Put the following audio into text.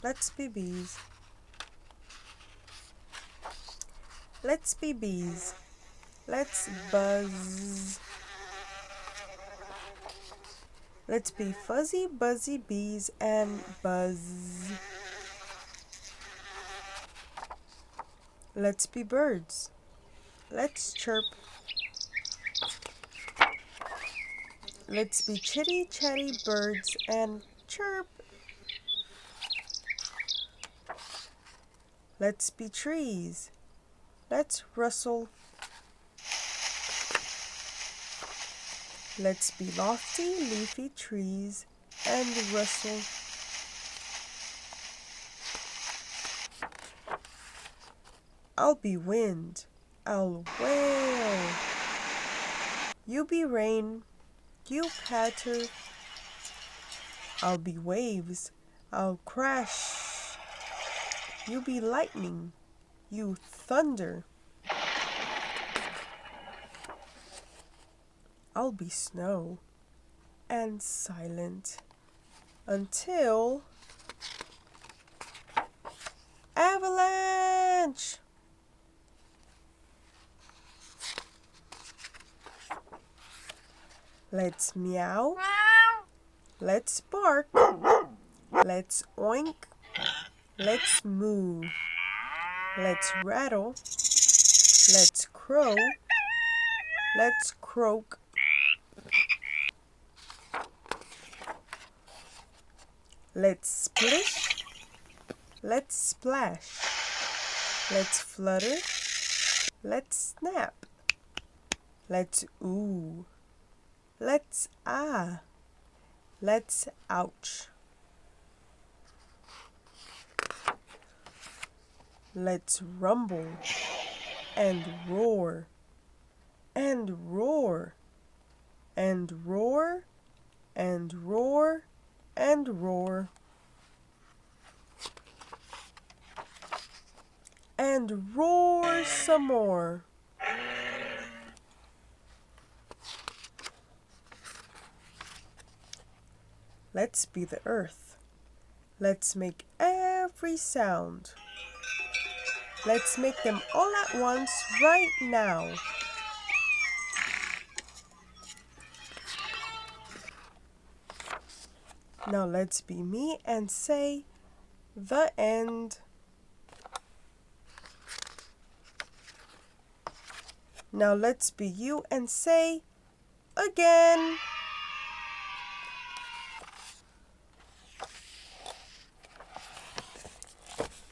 Let's be bees. Let's be bees. Let's buzz. Let's be fuzzy, buzzy bees and buzz. Let's be birds. Let's chirp. Let's be chitty chatty birds and chirp. Let's be trees. Let's rustle. Let's be lofty, leafy trees and rustle. I'll be wind. I'll wail. You be rain. You patter. I'll be waves. I'll crash. You be lightning. You thunder. I'll be snow and silent until avalanche. Let's meow. Let's bark. Let's oink. Let's moo. Let's rattle. Let's crow. Let's croak. Let's splish. Let's splash. Let's flutter. Let's snap. Let's ooh. Let's ah. Let's ouch. Let's rumble and roar and roar and roar and roar and roar and roar some more. Let's be the earth. Let's make every sound. Let's make them all at once right now. Now let's be me and say the end. Now let's be you and say again.